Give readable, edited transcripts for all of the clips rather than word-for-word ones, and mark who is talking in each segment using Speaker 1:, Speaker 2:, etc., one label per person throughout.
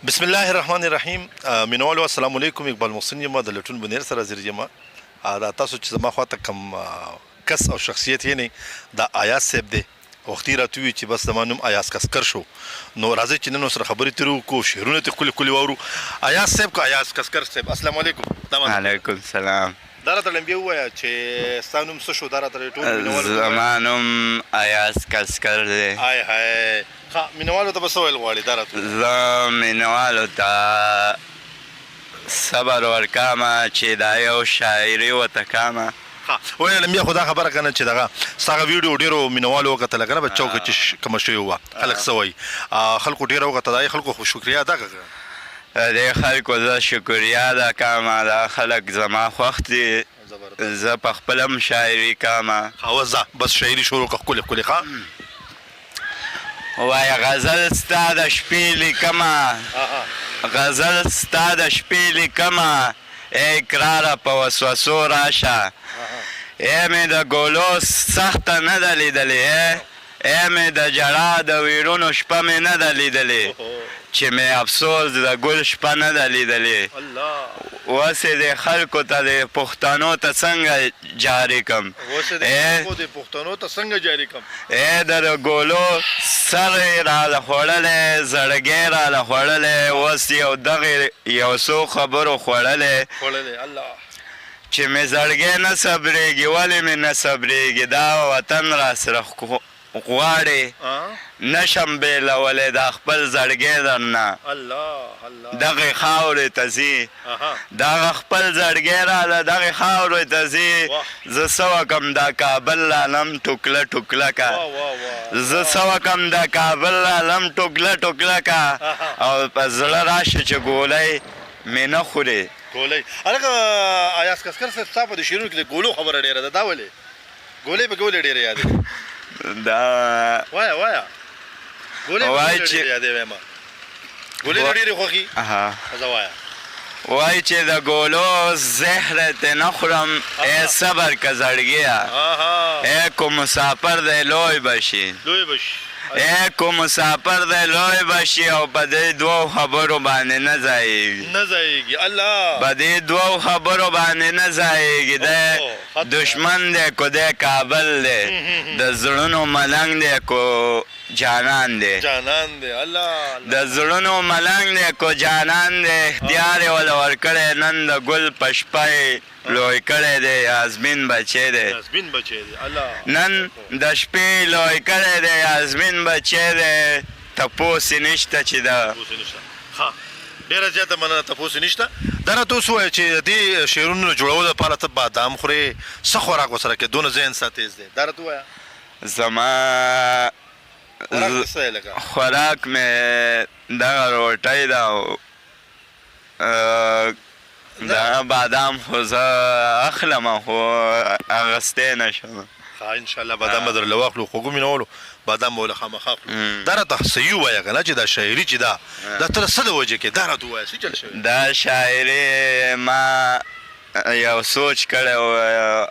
Speaker 1: بسم الله الرحمن الرحیم. مینوالو السلام علیکم. اقبال محسن یم د لټون بنیر سره حاضر یم. دا تاسو چې زما خواته کوم کس او شخصیت یې نه دا ایاز صاحب دی. وختي راته وویل چې بس زما نوم ایاز کسکر شو، نو راځئ چې نن ورسره خبرې تېرې وکړو، شعرونه ترې ښکلي ښکلي واورو. ایاز صاحب که ایاز کسکر صاحب، السلام علیکم.
Speaker 2: علیکم السلام.
Speaker 1: دا راته لمبې ووایه چې ستا نوم څه شو؟ دا راته ټول مینوالو
Speaker 2: زما نوم ایاز کسکر دی.
Speaker 1: های های ښه، مینوالو ته به څه ویل غواړې؟ دا راته
Speaker 2: زه مینوالو ته صبر ورکومه چې دا یو شاعري ورته کومه.
Speaker 1: وایه لمبیا خو دا خبره که نه چې دغه ستا هغه ویډیو ډېرو مینوالو وکتله که نه په چوکه چې کومه شوې وه، خلک څه وایي؟ خلکو ډېره وکته، دا خلکو خو شکریه ادا کړه.
Speaker 2: دې خلکو زه شکریه ادا کومه، دا خلک زما خوښ دي، زه په خپله هم شاعري کومه.
Speaker 1: اوس ځه بس شاعري شروع کړه ښکلې ښکلې. ښه
Speaker 2: وایه غزل ستا د شپې لیکمه، غزل ستا د شپې لیکمه، ای کراره په وسوسو راشه، ای مې د ګولو سخته نه ده لیدلې، ای مې د ژړا د ویرونو شپه مې نه ده لیدلې، چې مې افسوس د ګل شپه نه ده لیدلې. اوس یې د خلکو ته د پښتنو ته څنګه جاري کړم، ای د ګولو سر یې راله خوړلی، زړګی راله خوړلی، اوس یو دغې یو څو خبرو خوړلی، چې مې زړګی نه صبرېږي. ولې مې نه صبرېږي؟ دا وطن را سره غواړې، نشم بېلولی دا خپل زړګی در نه، دغې خاورې ته ځي، دغه خپل زړګی راله دغې خاورې ته ځي. زه څه وکړم دا کابل لالم ټوکله ټوکله که، زه څه وکړم دا کابل لالم ټوکله ټوکله که، او په زړه راشه چې ګولۍ مې نه خورې.
Speaker 1: ګولۍ هلکه ایاز کسکر صاحب، ستا په دې شعرونو کې د ګولو خبره ډېره ده، دا ولې ګولۍ په ګولۍ ډېره یادې؟
Speaker 2: دا
Speaker 1: وایه وایه ګولۍ په ګولۍ ډېرې یادې وایم، ګولۍ دې ډېرې خوښي؟ زه وایه
Speaker 2: وایي چې د ګولو زهر تې نه خورم، ای صبر که زړګیه، ای کو مسافر دی لوی بشي، ای کو مسافر دی لوی بشي، او په دې دوو خبرو باندې نه ځایږي، په دې دوو خبرو باندې نه ځایږي. دی دشمن دی کو دی کابل دی، د زړونو ملنګ دی کو جانان دی، د زړونو ملنګ دی کو جانان دی. اختیار یې وله ورکړی، نن د ګل په شپه یې لوی کړی دی، یاسمین بچی دی، نن د شپې لوی کړی دی، یاسمین بچی دی. تپوس یې نشته چې د
Speaker 1: ډېره زیاته مننه، تپوس یې نشته. دا راته اوس ووایه چې دې شعرونو جوړولو لپاره ته بادام خورې، څه خوراک ورسره کوې؟ دونه ذهن ستا تیز دی. دا راته ووایه
Speaker 2: زما خوراک مې دغه روټۍ ده او دا بادام خو زه اخلم خو اخیستی نه شم.
Speaker 1: انشاءالله بادام به درله واخلو، خوږو مینوالو بادام به له خامخا اخلو. دا راته صحیح ووایه که نه چې دا شاعري چې ده دا ته د څه د وجې کې؟ دا راته ووایه څه چل شوی؟
Speaker 2: دا شاعري ما یو سوچ کړی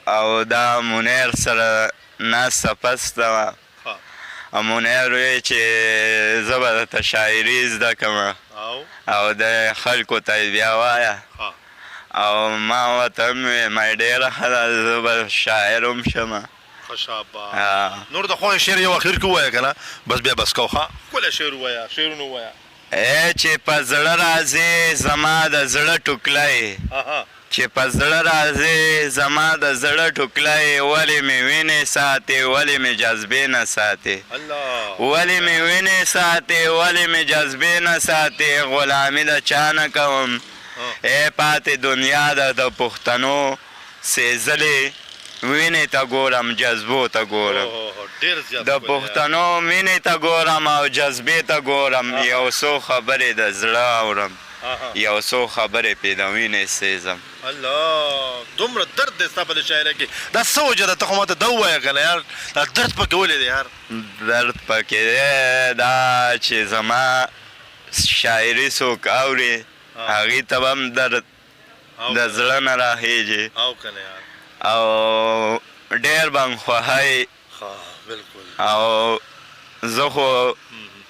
Speaker 2: او دا منیر سره ناسته پسته وه، او منیر وی چې زه به درته شاعري زده کړم او د خلکو ته یې بیا وایه، او ما ورته هم ویې ډېره ښه ده، زه به شاعر هم شم.
Speaker 1: نور د خوښې شعر یو اخر کې ووایه که نه، بس بیا بس کو. ښه ښکلی شعر ووایه، شعرونه ووایه.
Speaker 2: ای چې په زړه راځې زما د زړه ټوکلی، چې په زړه راځې زما د زړه ټوکلی، ولې مې وینې ساتې ولې مې جذبې نه ساتې، ولې مې وینې ساتې ولې مې جذبې نه ساتې، غلامي د چا نه کوم، ای پاتې دنیا ده د پښتنو سېزلې، وینې ته ګورم جذبو ته ګورم، د پښتنو مینې ته ګورم او جذبې ته ګورم، یو څو خبرې د زړه اورم، یو څو خبرې پې د وینې سېزم.
Speaker 1: الله، دومره درد دی ستا په دې شاعرۍ کې، دا څه وجه ده؟ ته خو ماته دا ووایه که نه یار، دا درد پکې ولې دی یار؟
Speaker 2: درد پکې دی دا چې زما شاعري څوک اوري هغې ته به هم درد د زړه نه راخېږي او ډېر به م خوښوي. او زه خو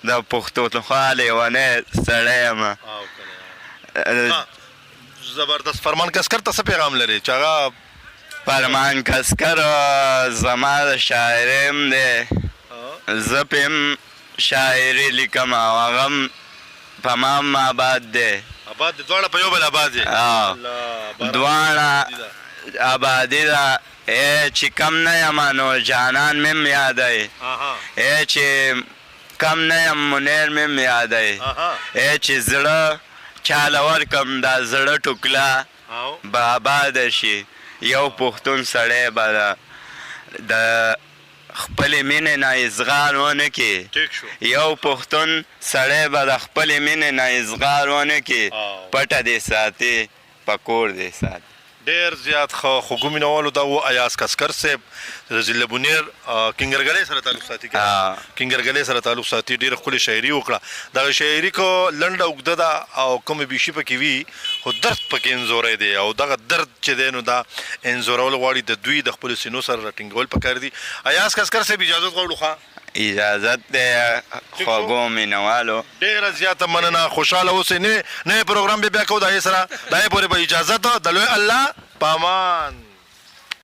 Speaker 2: د پښتونخوا لیونی سړی یم
Speaker 1: او کنه زبردست فرمان کسکر ته څه پیغام لري چې هغه
Speaker 2: فرمان کسکر زما د شاعریم دی زه پې هم شاعري لیکم او هغه هم په ما هم آباد دی
Speaker 1: آباد دي دواړه په یو بل آباد دي
Speaker 2: دواړه آبادي ده چې کم نه یم نو جانان مې هم یادوي چې کم نه یم منیر مې هم یادوي چې زړه چاله ورکم دا زړه ټوکله به آباده شي یو پښتون سړی به د خپلې مینې نه اظهار ونه کړي یو پښتون سړی به د خپلې مینې نه اظهار ونه کړي پټه دې ساتي په کور دې ساتي
Speaker 1: ډېر زیات خوږو مینوالو دا و ایاز کسکر صاحب ضلع بونیر کنګرګلۍ سره تعلق ساتي کنګرګلۍ سره تعلق ساتي ډېره ښکلې شاعري وکړه دغه شاعري کو لنډه اوږده ده او کومې بیشي پکې وي خو درد پکې انځوری دی او دغه درد چې دی نو دا انځورول غواړي د دوی د خپلو سینو سره راټینګول پکار دي ایاز کسکر صاحب اجازت غواړو ښه
Speaker 2: اجازت دی خوږو مینوالو
Speaker 1: ډېره زیاته مننه خوشحاله اوسئ نوی پروګرام بیا کوو د هغې سره د هغې پورې به اجازت د لوی الله په امان